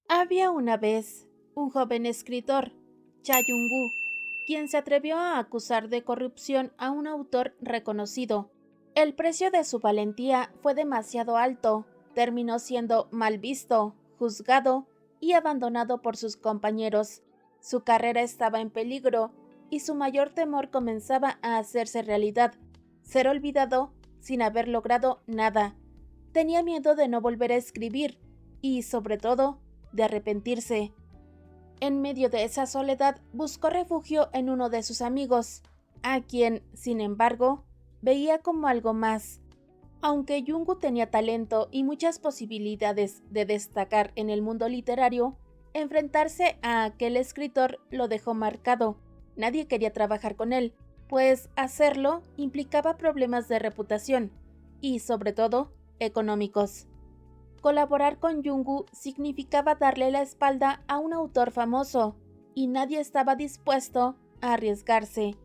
Había una vez un joven escritor, Cha Yun-gu, quien se atrevió a acusar de corrupción a un autor reconocido. El precio de su valentía fue demasiado alto, terminó siendo mal visto, juzgado y abandonado por sus compañeros. Su carrera estaba en peligro y su mayor temor comenzaba a hacerse realidad, ser olvidado sin haber logrado nada. Tenía miedo de no volver a escribir y, sobre todo, de arrepentirse. En medio de esa soledad buscó refugio en uno de sus amigos, a quien, sin embargo, veía como algo más. Aunque Jung tenía talento y muchas posibilidades de destacar en el mundo literario, enfrentarse a aquel escritor lo dejó marcado. Nadie quería trabajar con él, pues hacerlo implicaba problemas de reputación y, sobre todo, económicos. Colaborar con Jung significaba darle la espalda a un autor famoso, y nadie estaba dispuesto a arriesgarse.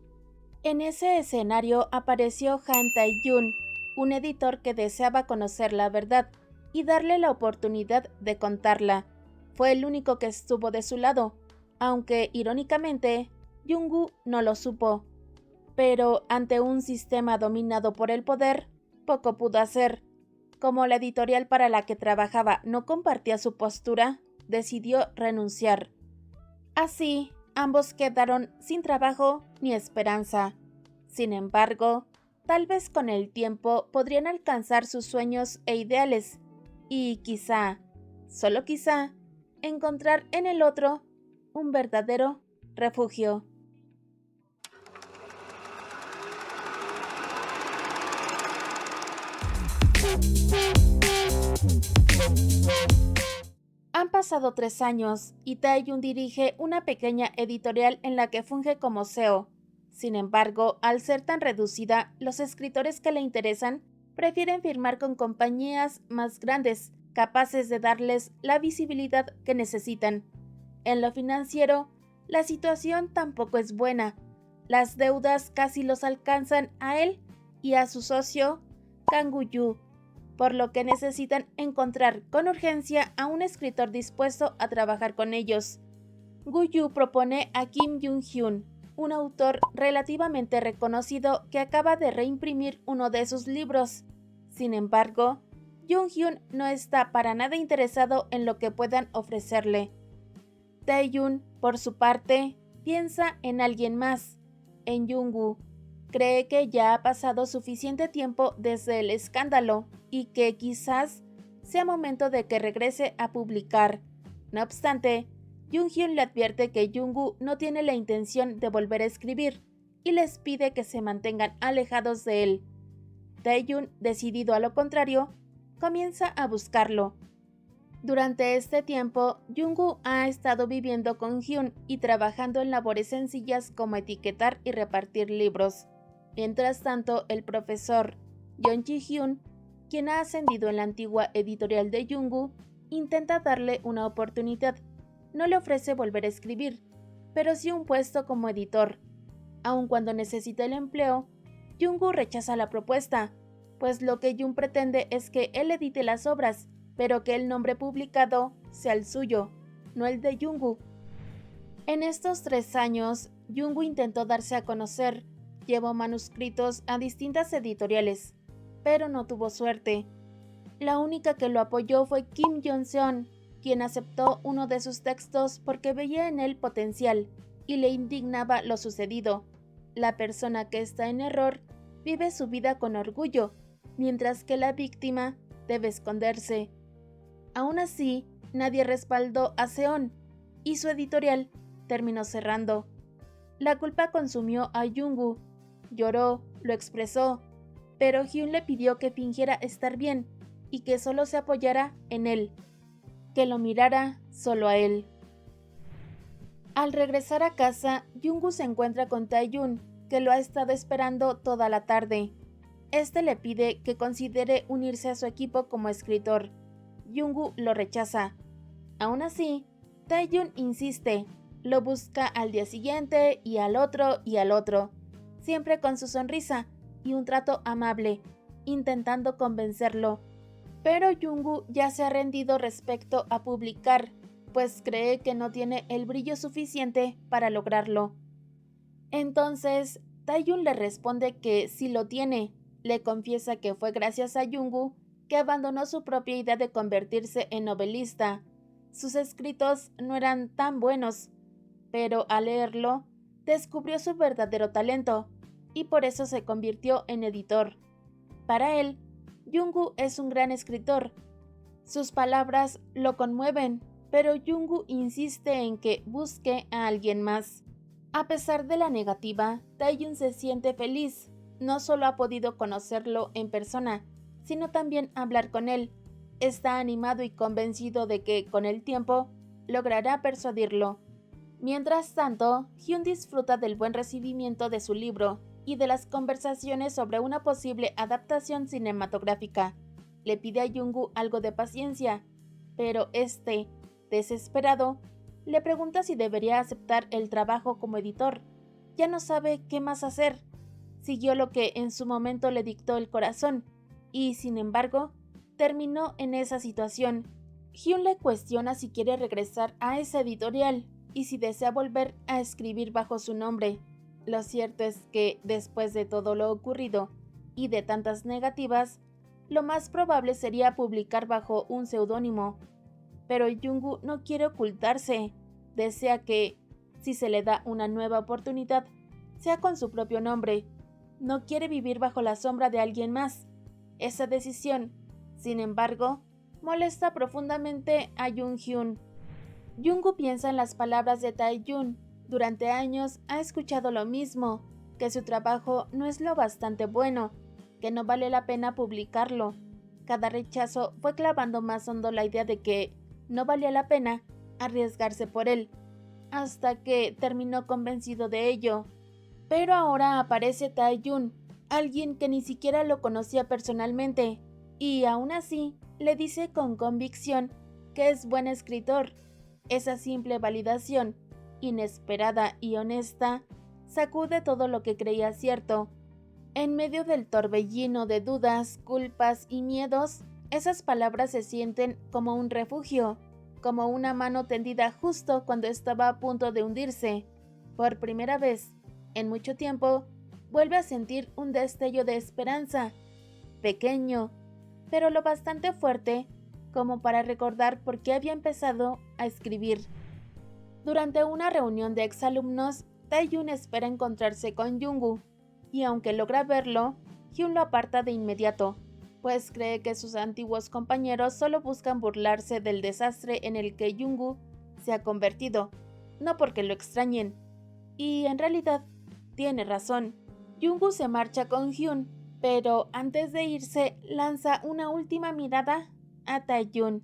En ese escenario apareció Han Tae-jun, un editor que deseaba conocer la verdad y darle la oportunidad de contarla. Fue el único que estuvo de su lado, aunque, irónicamente, Jung no lo supo. Pero ante un sistema dominado por el poder, poco pudo hacer. Como la editorial para la que trabajaba no compartía su postura, decidió renunciar. Así, ambos quedaron sin trabajo ni esperanza. Sin embargo, tal vez con el tiempo podrían alcanzar sus sueños e ideales y quizá, solo quizá, encontrar en el otro un verdadero refugio. Han pasado 3 años y Taeyun dirige una pequeña editorial en la que funge como CEO. Sin embargo, al ser tan reducida, los escritores que le interesan prefieren firmar con compañías más grandes, capaces de darles la visibilidad que necesitan. En lo financiero, la situación tampoco es buena. Las deudas casi los alcanzan a él y a su socio, Kang Yu, por lo que necesitan encontrar con urgencia a un escritor dispuesto a trabajar con ellos. Gu-yu propone a Kim Jung-hyun, un autor relativamente reconocido que acaba de reimprimir uno de sus libros. Sin embargo, Jung-hyun no está para nada interesado en lo que puedan ofrecerle. Taeyun, por su parte, piensa en alguien más, en Jung-woo. Cree que ya ha pasado suficiente tiempo desde el escándalo y que quizás sea momento de que regrese a publicar. No obstante, Jung-hyun le advierte que Jung-woo no tiene la intención de volver a escribir y les pide que se mantengan alejados de él. Taeyun, decidido a lo contrario, comienza a buscarlo. Durante este tiempo, Jung-woo ha estado viviendo con Hyun y trabajando en labores sencillas como etiquetar y repartir libros. Mientras tanto, el profesor Yeon Ji-hyun, quien ha ascendido en la antigua editorial de Jung-woo, intenta darle una oportunidad. No le ofrece volver a escribir, pero sí un puesto como editor. Aun cuando necesita el empleo, Jung-woo rechaza la propuesta, pues lo que Jung pretende es que él edite las obras, pero que el nombre publicado sea el suyo, no el de Jung-woo. En estos 3 años, Jung-woo intentó darse a conocer, llevó manuscritos a distintas editoriales, pero no tuvo suerte. La única que lo apoyó fue Kim Jong-seon, quien aceptó uno de sus textos porque veía en él potencial y le indignaba lo sucedido. La persona que está en error vive su vida con orgullo, mientras que la víctima debe esconderse. Aún así, nadie respaldó a Seon y su editorial terminó cerrando. La culpa consumió a Jung-woo. Lloró, lo expresó, pero Hyun le pidió que fingiera estar bien y que solo se apoyara en él, que lo mirara solo a él. Al regresar a casa, Jung-woo se encuentra con Taeyun, que lo ha estado esperando toda la tarde. Este le pide que considere unirse a su equipo como escritor. Jung-woo lo rechaza. Aún así, Taeyun insiste, lo busca al día siguiente y al otro, siempre con su sonrisa y un trato amable, intentando convencerlo. Pero Jung-woo ya se ha rendido respecto a publicar. pues cree que no tiene el brillo suficiente para lograrlo. Entonces, Taeyun le responde que sí lo tiene. Le confiesa que fue gracias a Jungwoo que abandonó su propia idea de convertirse en novelista. Sus escritos no eran tan buenos, pero al leerlo, descubrió su verdadero talento, y por eso se convirtió en editor. Para él, Jungwoo es un gran escritor. Sus palabras lo conmueven, pero Jungwoo insiste en que busque a alguien más. A pesar de la negativa, Taeyun se siente feliz. No solo ha podido conocerlo en persona, sino también hablar con él. Está animado y convencido de que, con el tiempo, logrará persuadirlo. Mientras tanto, Hyun disfruta del buen recibimiento de su libro y de las conversaciones sobre una posible adaptación cinematográfica. Le pide a Jungwoo algo de paciencia, pero este, desesperado, le pregunta si debería aceptar el trabajo como editor. Ya no sabe qué más hacer. Siguió lo que en su momento le dictó el corazón, y sin embargo, terminó en esa situación. Hyun le cuestiona si quiere regresar a esa editorial y si desea volver a escribir bajo su nombre. Lo cierto es que, después de todo lo ocurrido y de tantas negativas, lo más probable sería publicar bajo un seudónimo. Pero Jungwoo no quiere ocultarse. Desea que, si se le da una nueva oportunidad, sea con su propio nombre. No quiere vivir bajo la sombra de alguien más. Esa decisión, sin embargo, molesta profundamente a Jung-hyun. Jungwoo piensa en las palabras de Taeyun. Durante años ha escuchado lo mismo, que su trabajo no es lo bastante bueno, que no vale la pena publicarlo. Cada rechazo fue clavando más hondo la idea de que no valía la pena arriesgarse por él, hasta que terminó convencido de ello. Pero ahora aparece Taeyun, alguien que ni siquiera lo conocía personalmente, y aún así le dice con convicción que es buen escritor. Esa simple validación, inesperada y honesta, sacude todo lo que creía cierto. En medio del torbellino de dudas, culpas y miedos, esas palabras se sienten como un refugio, como una mano tendida justo cuando estaba a punto de hundirse. Por primera vez, en mucho tiempo, vuelve a sentir un destello de esperanza, pequeño, pero lo bastante fuerte como para recordar por qué había empezado a escribir. Durante una reunión de exalumnos, Taeyun espera encontrarse con Jungwoo, y aunque logra verlo, Hyun lo aparta de inmediato, pues cree que sus antiguos compañeros solo buscan burlarse del desastre en el que Jungwoo se ha convertido, no porque lo extrañen. Y en realidad, tiene razón. Jungwoo se marcha con Hyun, pero antes de irse lanza una última mirada a Taeyun.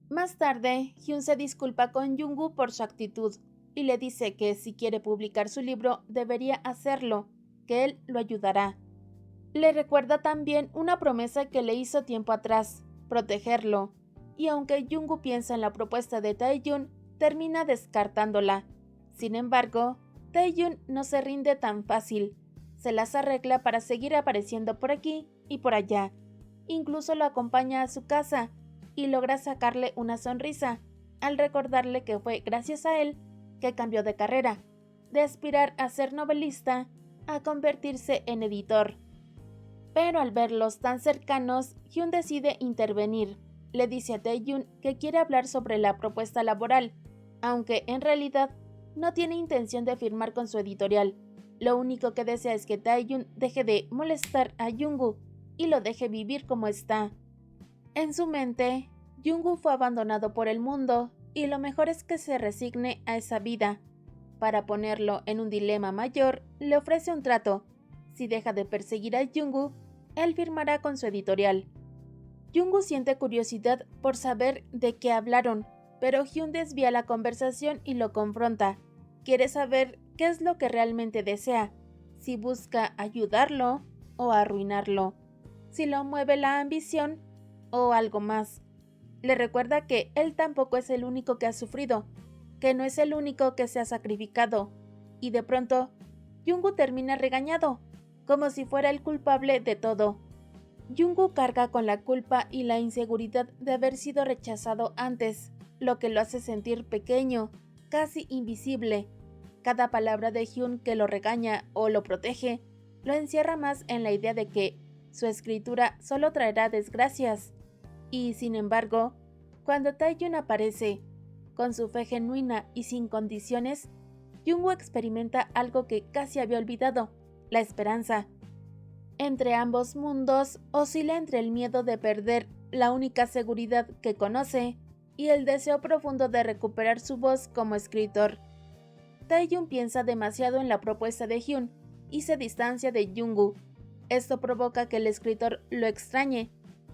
Más tarde, Hyun se disculpa con Jungwoo por su actitud y le dice que si quiere publicar su libro debería hacerlo, que él lo ayudará. Le recuerda también una promesa que le hizo tiempo atrás, protegerlo, y aunque Jungwoo piensa en la propuesta de Taeyun, termina descartándola. Sin embargo, Taeyun no se rinde tan fácil. Se las arregla para seguir apareciendo por aquí y por allá. Incluso lo acompaña a su casa y logra sacarle una sonrisa al recordarle que fue gracias a él que cambió de carrera, de aspirar a ser novelista a convertirse en editor. Pero al verlos tan cercanos, Hyun decide intervenir. Le dice a Taeyun que quiere hablar sobre la propuesta laboral, aunque en realidad no tiene intención de firmar con su editorial. Lo único que desea es que Taeyun deje de molestar a Jungwoo y lo deje vivir como está. En su mente, Jungwoo fue abandonado por el mundo y lo mejor es que se resigne a esa vida. Para ponerlo en un dilema mayor, le ofrece un trato. Si deja de perseguir a Jungwoo, él firmará con su editorial. Jungwoo siente curiosidad por saber de qué hablaron, pero Hyun desvía la conversación y lo confronta. Quiere saber qué es lo que realmente desea, si busca ayudarlo o arruinarlo, si lo mueve la ambición o algo más. Le recuerda que él tampoco es el único que ha sufrido, que no es el único que se ha sacrificado, y de pronto, Jungwoo termina regañado, como si fuera el culpable de todo. Jungwoo carga con la culpa y la inseguridad de haber sido rechazado antes, lo que lo hace sentir pequeño, casi invisible. Cada palabra de Hyun que lo regaña o lo protege, lo encierra más en la idea de que su escritura solo traerá desgracias. Y sin embargo, cuando Taehyun aparece, con su fe genuina y sin condiciones, Jungwoo experimenta algo que casi había olvidado, la esperanza. Entre ambos mundos oscila entre el miedo de perder la única seguridad que conoce y el deseo profundo de recuperar su voz como escritor. Taehyun piensa demasiado en la propuesta de Hyun y se distancia de Jungwoo. Esto provoca que el escritor lo extrañe.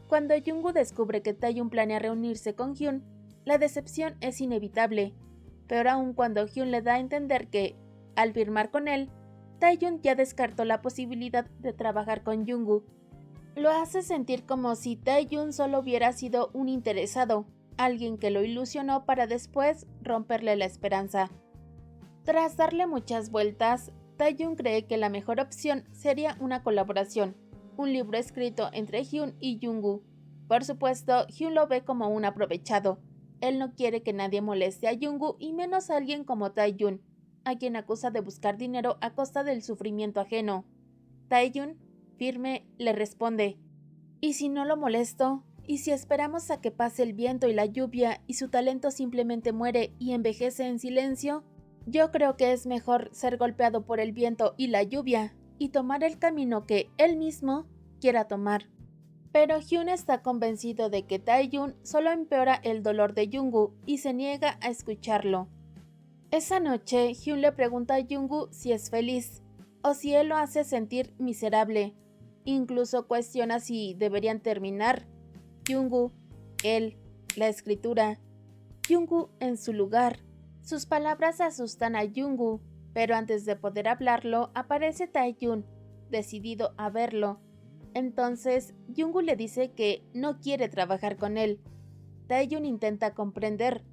Cuando Jungwoo descubre que Taehyun planea reunirse con Hyun, la decepción es inevitable, pero aun cuando Hyun le da a entender que, al firmar con él, Taehyun ya descartó la posibilidad de trabajar con Jungwoo. Lo hace sentir como si Taehyun solo hubiera sido un interesado, alguien que lo ilusionó para después romperle la esperanza. Tras darle muchas vueltas, Taehyun cree que la mejor opción sería una colaboración, un libro escrito entre Hyun y Jungwoo. Por supuesto, Hyun lo ve como un aprovechado. Él no quiere que nadie moleste a Jungwoo y menos a alguien como Taehyun, a quien acusa de buscar dinero a costa del sufrimiento ajeno. Taehyun, firme, le responde: ¿y si no lo molesto? ¿Y si esperamos a que pase el viento y la lluvia y su talento simplemente muere y envejece en silencio? Yo creo que es mejor ser golpeado por el viento y la lluvia y tomar el camino que él mismo quiera tomar. Pero Hyun está convencido de que Taehyun solo empeora el dolor de Jungwoo y se niega a escucharlo. Esa noche, Hyun le pregunta a Jungwoo si es feliz o si él lo hace sentir miserable. Incluso cuestiona si deberían terminar. Jungwoo, él, la escritura. Jungwoo en su lugar. Sus palabras asustan a Jungwoo, pero antes de poder hablarlo, aparece Taehyun, decidido a verlo. Entonces, Jungwoo le dice que no quiere trabajar con él. Taehyun intenta comprender.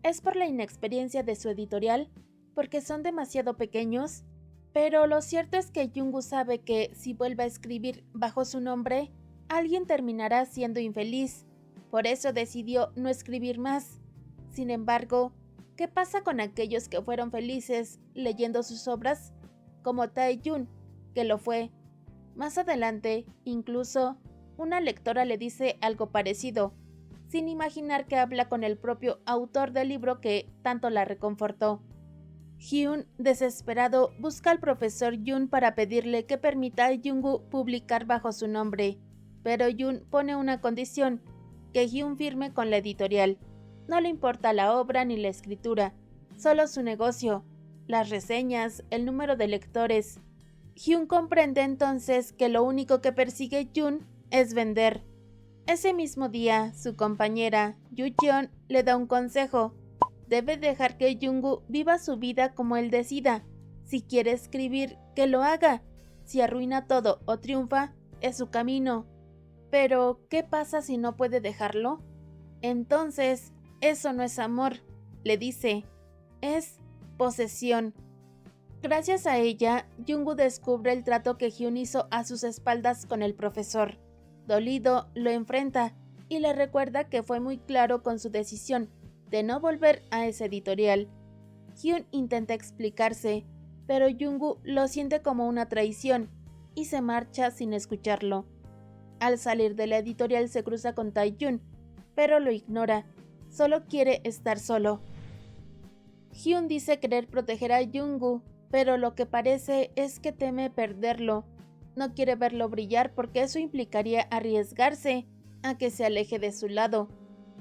¿Es por la inexperiencia de su editorial? ¿Porque son demasiado pequeños? Pero lo cierto es que Jungwoo sabe que si vuelve a escribir bajo su nombre, alguien terminará siendo infeliz. Por eso decidió no escribir más. Sin embargo, ¿qué pasa con aquellos que fueron felices leyendo sus obras? Como Taehyun, que lo fue. Más adelante, incluso, una lectora le dice algo parecido, sin imaginar que habla con el propio autor del libro que tanto la reconfortó. Hyun, desesperado, busca al profesor Yoon para pedirle que permita a Jungwoo publicar bajo su nombre, pero Yoon pone una condición, que Hyun firme con la editorial. No le importa la obra ni la escritura, solo su negocio, las reseñas, el número de lectores. Hyun comprende entonces que lo único que persigue Yoon es vender. Ese mismo día, su compañera, Yoo Jeon, le da un consejo. Debe dejar que Jungwoo viva su vida como él decida. Si quiere escribir, que lo haga. Si arruina todo o triunfa, es su camino. Pero, ¿qué pasa si no puede dejarlo? Entonces, eso no es amor, le dice. Es posesión. Gracias a ella, Jungwoo descubre el trato que Hyun hizo a sus espaldas con el profesor. Dolido, lo enfrenta y le recuerda que fue muy claro con su decisión de no volver a ese editorial. Hyun intenta explicarse, pero Jungwoo lo siente como una traición y se marcha sin escucharlo. Al salir de la editorial se cruza con Taehyun, pero lo ignora, solo quiere estar solo. Hyun dice querer proteger a Jungwoo, pero lo que parece es que teme perderlo. No quiere verlo brillar porque eso implicaría arriesgarse a que se aleje de su lado.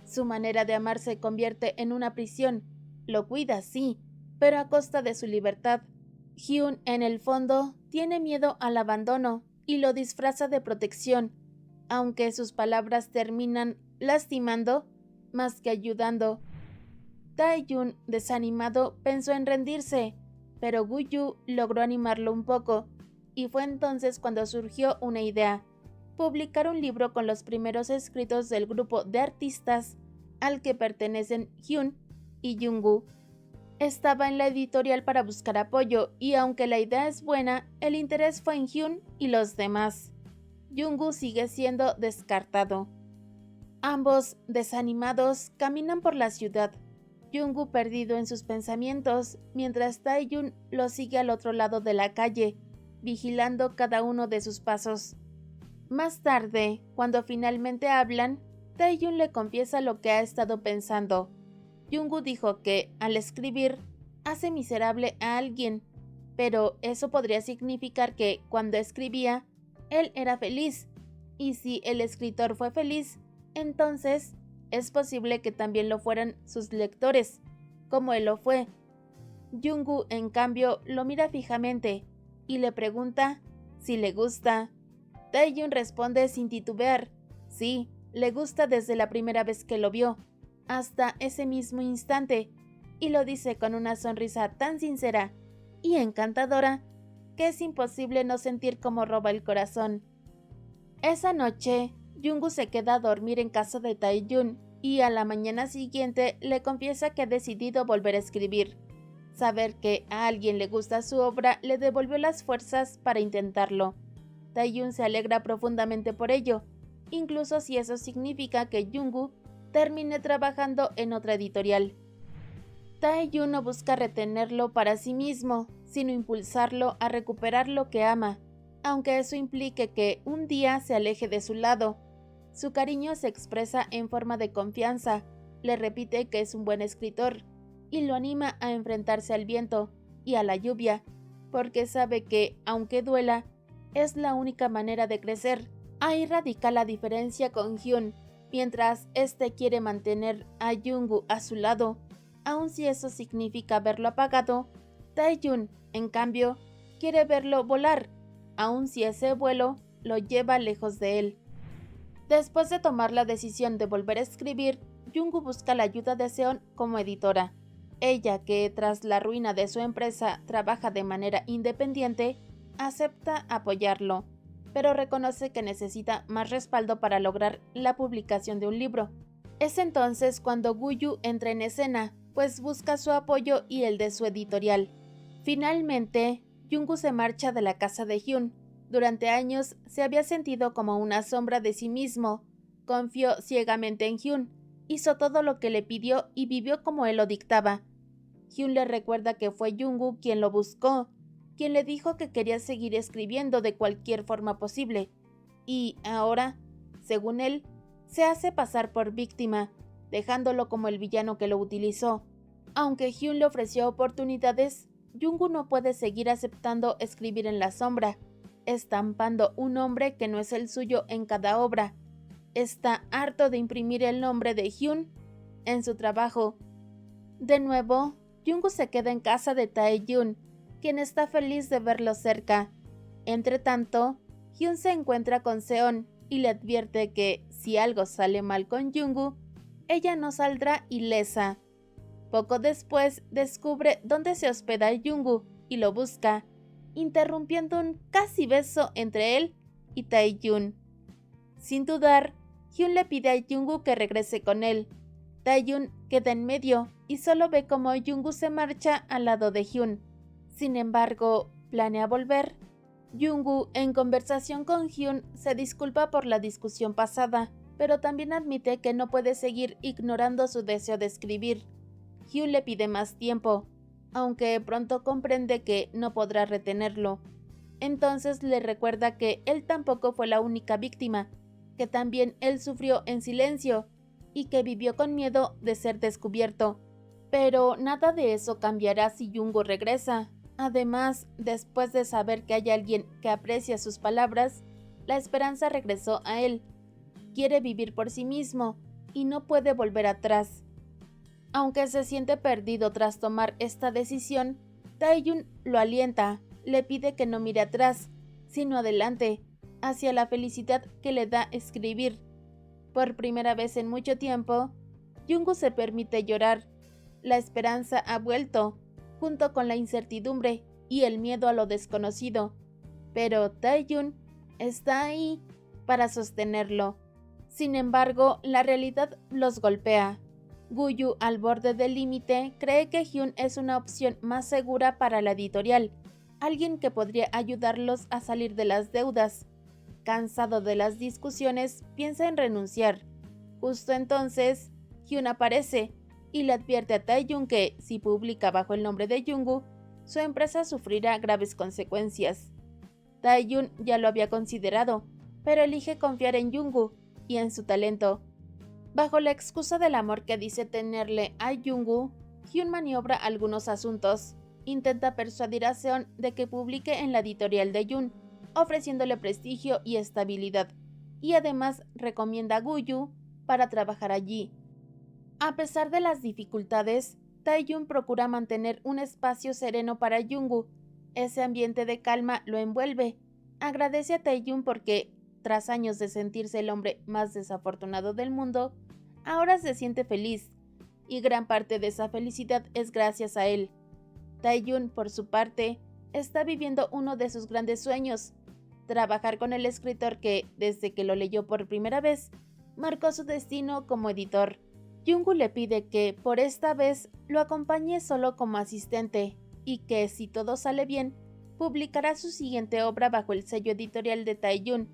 Su manera de amar se convierte en una prisión. Lo cuida, sí, pero a costa de su libertad. Hyun, en el fondo, tiene miedo al abandono y lo disfraza de protección, aunque sus palabras terminan lastimando más que ayudando. Taehyun, desanimado, pensó en rendirse, pero Woo-Yoo logró animarlo un poco, y fue entonces cuando surgió una idea: publicar un libro con los primeros escritos del grupo de artistas al que pertenecen Hyun y Jungwoo. Estaba en la editorial para buscar apoyo, y aunque la idea es buena, el interés fue en Hyun y los demás. Jungwoo sigue siendo descartado. Ambos, desanimados, caminan por la ciudad, Jungwoo perdido en sus pensamientos, mientras Taeyun lo sigue al otro lado de la calle, vigilando cada uno de sus pasos. Más tarde, cuando finalmente hablan, Taeyun le confiesa lo que ha estado pensando. Jungwoo dijo que, al escribir, hace miserable a alguien, pero eso podría significar que, cuando escribía, él era feliz, y si el escritor fue feliz, entonces es posible que también lo fueran sus lectores, como él lo fue. Jungwoo, en cambio, lo mira fijamente y le pregunta si le gusta. Taeyun responde sin titubear, sí, le gusta desde la primera vez que lo vio, hasta ese mismo instante, y lo dice con una sonrisa tan sincera y encantadora que es imposible no sentir cómo roba el corazón. Esa noche, Jungwoo se queda a dormir en casa de Taeyun y a la mañana siguiente le confiesa que ha decidido volver a escribir. Saber que a alguien le gusta su obra le devolvió las fuerzas para intentarlo. Taeyun se alegra profundamente por ello, incluso si eso significa que Jungwoo termine trabajando en otra editorial. Taeyun no busca retenerlo para sí mismo, sino impulsarlo a recuperar lo que ama, aunque eso implique que un día se aleje de su lado. Su cariño se expresa en forma de confianza, le repite que es un buen escritor, y lo anima a enfrentarse al viento y a la lluvia, porque sabe que, aunque duela, es la única manera de crecer. Ahí radica la diferencia con Hyun. Mientras este quiere mantener a Jungwoo a su lado, aun si eso significa verlo apagado, Taeyun, en cambio, quiere verlo volar, aun si ese vuelo lo lleva lejos de él. Después de tomar la decisión de volver a escribir, Jungwoo busca la ayuda de Seon como editora. Ella, que tras la ruina de su empresa trabaja de manera independiente, acepta apoyarlo, pero reconoce que necesita más respaldo para lograr la publicación de un libro. Es entonces cuando Guyu entra en escena, pues busca su apoyo y el de su editorial. Finalmente, Jungwoo se marcha de la casa de Hyun. Durante años se había sentido como una sombra de sí mismo, confió ciegamente en Hyun, hizo todo lo que le pidió y vivió como él lo dictaba. Hyun le recuerda que fue Jungwoo quien lo buscó, quien le dijo que quería seguir escribiendo de cualquier forma posible, y ahora, según él, se hace pasar por víctima, dejándolo como el villano que lo utilizó. Aunque Hyun le ofreció oportunidades, Jungwoo no puede seguir aceptando escribir en la sombra, estampando un nombre que no es el suyo en cada obra. Está harto de imprimir el nombre de Hyun en su trabajo. De nuevo, Jungwoo se queda en casa de Taeyun, quien está feliz de verlo cerca. Entretanto, Hyun se encuentra con Seon y le advierte que, si algo sale mal con Jungwoo, ella no saldrá ilesa. Poco después descubre dónde se hospeda Jungwoo y lo busca, interrumpiendo un casi beso entre él y Taeyun. Sin dudar, Hyun le pide a Jungwoo que regrese con él. Taeyun queda en medio y solo ve cómo Jungwoo se marcha al lado de Hyun. Sin embargo, planea volver. Jungwoo, en conversación con Hyun, se disculpa por la discusión pasada, pero también admite que no puede seguir ignorando su deseo de escribir. Hyun le pide más tiempo, aunque pronto comprende que no podrá retenerlo. Entonces le recuerda que él tampoco fue la única víctima, que también él sufrió en silencio y que vivió con miedo de ser descubierto. Pero nada de eso cambiará si Jungwoo regresa. Además, después de saber que hay alguien que aprecia sus palabras, la esperanza regresó a él. Quiere vivir por sí mismo y no puede volver atrás. Aunque se siente perdido tras tomar esta decisión, Taeyun lo alienta, le pide que no mire atrás, sino adelante, hacia la felicidad que le da escribir. Por primera vez en mucho tiempo, Jungwoo se permite llorar. La esperanza ha vuelto, junto con la incertidumbre y el miedo a lo desconocido, pero Taeyun está ahí para sostenerlo. Sin embargo, la realidad los golpea. Guyu, al borde del límite, cree que Hyun es una opción más segura para la editorial, alguien que podría ayudarlos a salir de las deudas. Cansado de las discusiones, piensa en renunciar. Justo entonces, Hyun aparece y le advierte a Taeyun que, si publica bajo el nombre de Jungwoo, su empresa sufrirá graves consecuencias. Taeyun ya lo había considerado, pero elige confiar en Jungwoo y en su talento. Bajo la excusa del amor que dice tenerle a Jungwoo, Hyun maniobra algunos asuntos. Intenta persuadir a Seon de que publique en la editorial de Jun, ofreciéndole prestigio y estabilidad, y además recomienda a Guyu para trabajar allí. A pesar de las dificultades, Taeyun procura mantener un espacio sereno para Jungwoo. Ese ambiente de calma lo envuelve. Agradece a Taeyun porque, tras años de sentirse el hombre más desafortunado del mundo, ahora se siente feliz, y gran parte de esa felicidad es gracias a él. Taeyun, por su parte, está viviendo uno de sus grandes sueños: trabajar con el escritor que, desde que lo leyó por primera vez, marcó su destino como editor. Jungwoo le pide que, por esta vez, lo acompañe solo como asistente, y que, si todo sale bien, publicará su siguiente obra bajo el sello editorial de Taeyun,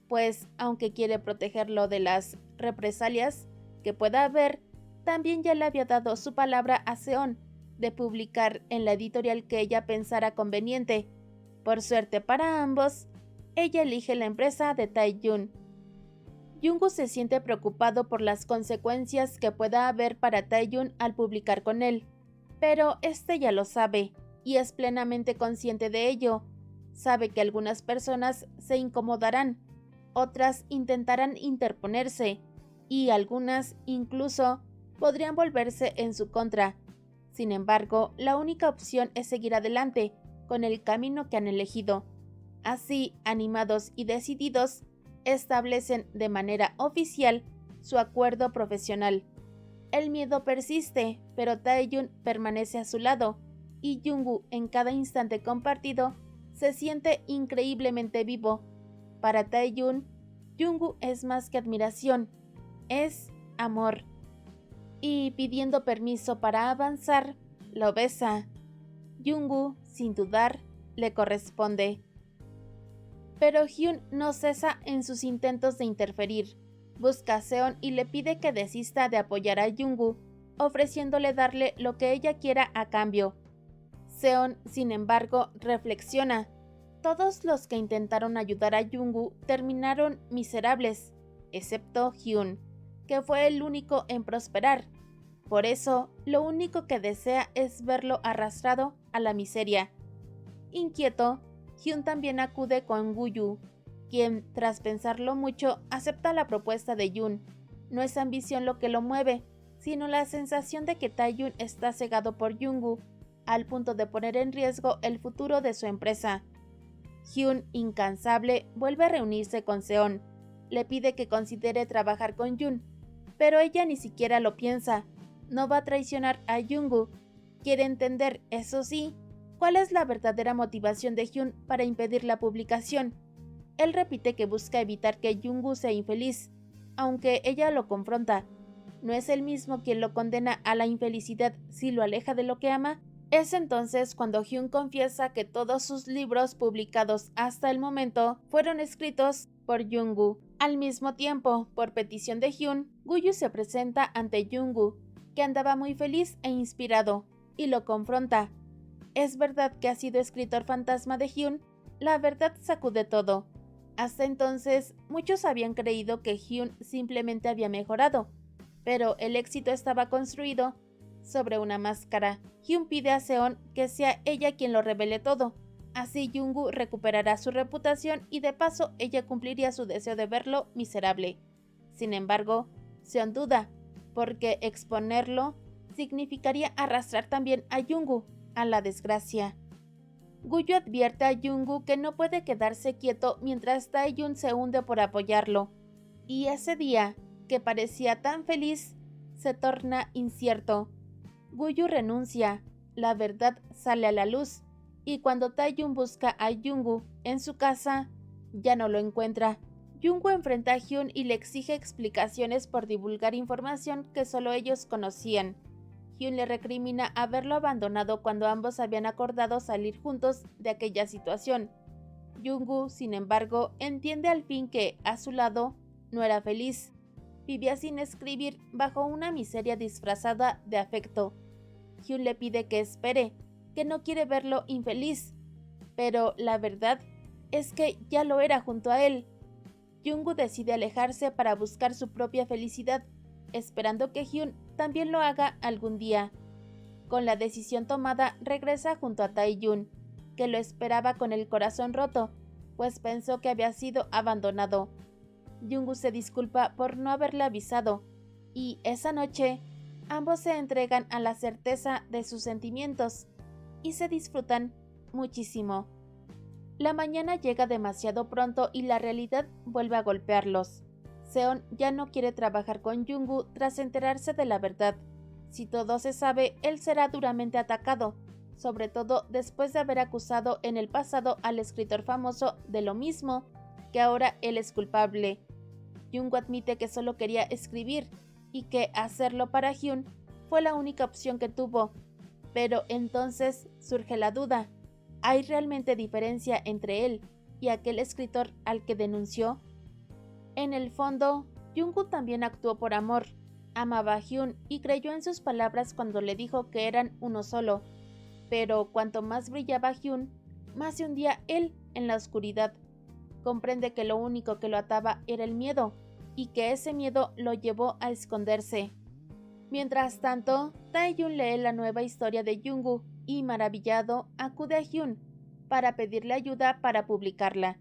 pues, aunque quiere protegerlo de las represalias que pueda haber, también ya le había dado su palabra a Seon de publicar en la editorial que ella pensara conveniente. Por suerte para ambos, ella elige la empresa de Taeyun. Jungwoo se siente preocupado por las consecuencias que pueda haber para Taeyun al publicar con él, pero este ya lo sabe y es plenamente consciente de ello. Sabe que algunas personas se incomodarán, otras intentarán interponerse y algunas incluso podrían volverse en su contra. Sin embargo, la única opción es seguir adelante con el camino que han elegido. Así, animados y decididos, establecen de manera oficial su acuerdo profesional. El miedo persiste, pero Taeyun permanece a su lado, y Jungwoo, en cada instante compartido, se siente increíblemente vivo. Para Taeyun, Jungwoo es más que admiración, es amor. Y pidiendo permiso para avanzar, lo besa. Jungwoo, sin dudar, le corresponde. Pero Hyun no cesa en sus intentos de interferir. Busca a Seon y le pide que desista de apoyar a Jungwoo, ofreciéndole darle lo que ella quiera a cambio. Seon, sin embargo, reflexiona. Todos los que intentaron ayudar a Jungwoo terminaron miserables, excepto Hyun, que fue el único en prosperar. Por eso, lo único que desea es verlo arrastrado a la miseria. Inquieto, Hyun también acude con Guyu, quien, tras pensarlo mucho, acepta la propuesta de Jun. No es ambición lo que lo mueve, sino la sensación de que Taeyun está cegado por Jungwoo, al punto de poner en riesgo el futuro de su empresa. Hyun, incansable, vuelve a reunirse con Seon. Le pide que considere trabajar con Jun, pero ella ni siquiera lo piensa. No va a traicionar a Jungwoo. Quiere entender, eso sí, cuál es la verdadera motivación de Hyun para impedir la publicación. Él repite que busca evitar que Jungwoo sea infeliz, aunque ella lo confronta. ¿No es él mismo quien lo condena a la infelicidad si lo aleja de lo que ama? Es entonces cuando Hyun confiesa que todos sus libros publicados hasta el momento fueron escritos por Jungwoo. Al mismo tiempo, por petición de Hyun, Guyu se presenta ante Jungwoo, que andaba muy feliz e inspirado, y lo confronta. ¿Es verdad que ha sido escritor fantasma de Hyun? La verdad sacude todo. Hasta entonces, muchos habían creído que Hyun simplemente había mejorado, pero el éxito estaba construido sobre una máscara. Hyun pide a Seon que sea ella quien lo revele todo. Así Jungwoo recuperará su reputación y de paso ella cumpliría su deseo de verlo miserable. Sin embargo, Seon duda, porque exponerlo significaría arrastrar también a Jungwoo a la desgracia. Guyu advierte a Jungwoo que no puede quedarse quieto mientras Taeyun se hunde por apoyarlo, y ese día, que parecía tan feliz, se torna incierto. Guyu renuncia, la verdad sale a la luz, y cuando Taeyun busca a Jungwoo en su casa, ya no lo encuentra. Jungwoo enfrenta a Hyun y le exige explicaciones por divulgar información que solo ellos conocían. Hyun le recrimina haberlo abandonado cuando ambos habían acordado salir juntos de aquella situación. Jungwoo, sin embargo, entiende al fin que, a su lado, no era feliz. vivía sin escribir bajo una miseria disfrazada de afecto. Hyun le pide que espere, que no quiere verlo infeliz, pero la verdad es que ya lo era junto a él. Jungwoo decide alejarse para buscar su propia felicidad, esperando que Hyun también lo haga algún día. Con la decisión tomada, regresa junto a Taehyun, que lo esperaba con el corazón roto, pues pensó que había sido abandonado. Jungwoo se disculpa por no haberle avisado, y esa noche, ambos se entregan a la certeza de sus sentimientos y se disfrutan muchísimo. La mañana llega demasiado pronto y la realidad vuelve a golpearlos. Seon ya no quiere trabajar con Jungwoo tras enterarse de la verdad. Si todo se sabe, él será duramente atacado, sobre todo después de haber acusado en el pasado al escritor famoso de lo mismo, que ahora él es culpable. Jungwoo admite que solo quería escribir y que hacerlo para Hyun fue la única opción que tuvo, pero entonces surge la duda. ¿Hay realmente diferencia entre él y aquel escritor al que denunció? En el fondo, Jungwoo también actuó por amor. Amaba a Hyun y creyó en sus palabras cuando le dijo que eran uno solo. Pero cuanto más brillaba Hyun, más se hundía él en la oscuridad. Comprende que lo único que lo ataba era el miedo, y que ese miedo lo llevó a esconderse. Mientras tanto, Taehyun lee la nueva historia de Jungwoo y, maravillado, acude a Hyun para pedirle ayuda para publicarla.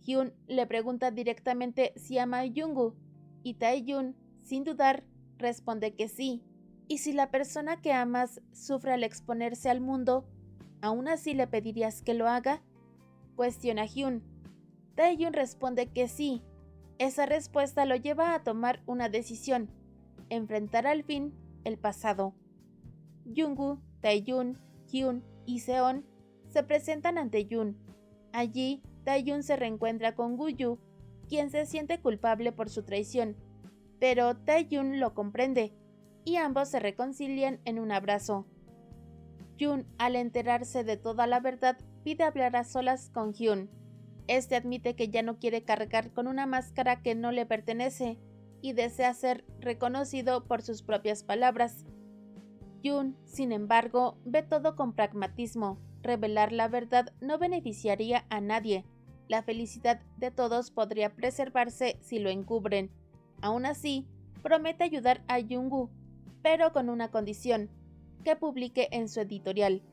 Hyun le pregunta directamente si ama a Jungwoo, y Taehyun, sin dudar, responde que sí. ¿Y si la persona que amas sufre al exponerse al mundo, aún así le pedirías que lo haga? Cuestiona Hyun. Taehyun responde que sí. Esa respuesta lo lleva a tomar una decisión: enfrentar al fin el pasado. Jungwoo, Taehyun, Hyun y Seon se presentan ante Yoon. Allí, Taehyun se reencuentra con Woo-Yu, quien se siente culpable por su traición, pero Taehyun lo comprende y ambos se reconcilian en un abrazo. Yoon, al enterarse de toda la verdad, pide hablar a solas con Hyun. Este admite que ya no quiere cargar con una máscara que no le pertenece y desea ser reconocido por sus propias palabras. Yoon, sin embargo, ve todo con pragmatismo. Revelar la verdad no beneficiaría a nadie. La felicidad de todos podría preservarse si lo encubren. Aún así, promete ayudar a Jungwoo, pero con una condición: que publique en su editorial.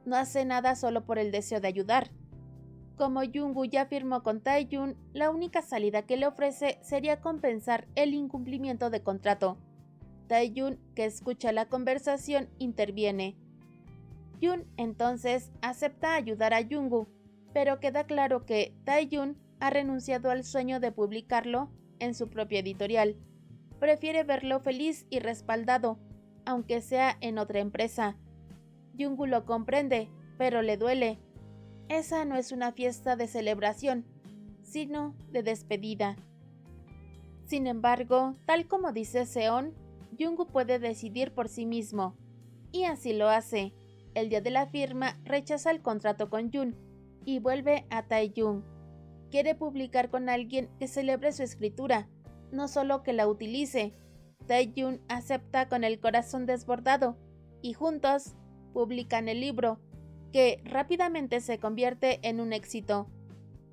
No hace nada solo por el deseo de ayudar. Como Jungwoo ya firmó con Taehyun, la única salida que le ofrece sería compensar el incumplimiento de contrato. Taehyun, que escucha la conversación, interviene. Yoon entonces acepta ayudar a Jungwoo, pero queda claro que Taehyun ha renunciado al sueño de publicarlo en su propia editorial. Prefiere verlo feliz y respaldado, aunque sea en otra empresa. Jungwoo lo comprende, pero le duele. Esa no es una fiesta de celebración, sino de despedida. Sin embargo, tal como dice Seon, Jungwoo puede decidir por sí mismo, y así lo hace. El día de la firma rechaza el contrato con Yoon y vuelve a Taehyun. Quiere publicar con alguien que celebre su escritura, no solo que la utilice. Taehyun acepta con el corazón desbordado y juntos publican el libro, que rápidamente se convierte en un éxito.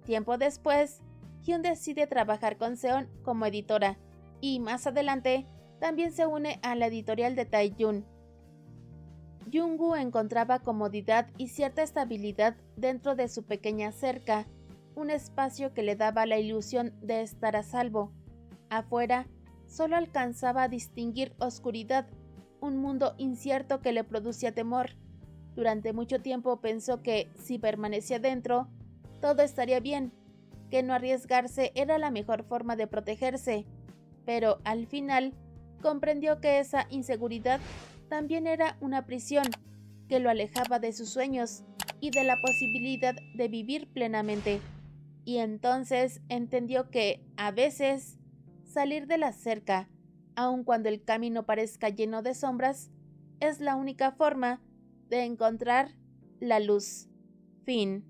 Tiempo después, Hyun decide trabajar con Seon como editora y más adelante también se une a la editorial de Taehyun. Jungwoo encontraba comodidad y cierta estabilidad dentro de su pequeña cerca, un espacio que le daba la ilusión de estar a salvo. Afuera, solo alcanzaba a distinguir oscuridad, un mundo incierto que le producía temor. Durante mucho tiempo pensó que, si permanecía dentro, todo estaría bien, que no arriesgarse era la mejor forma de protegerse, pero al final comprendió que esa inseguridad también era una prisión, que lo alejaba de sus sueños y de la posibilidad de vivir plenamente. Y entonces entendió que, a veces, salir de la cerca, aun cuando el camino parezca lleno de sombras, es la única forma de encontrar la luz. Fin.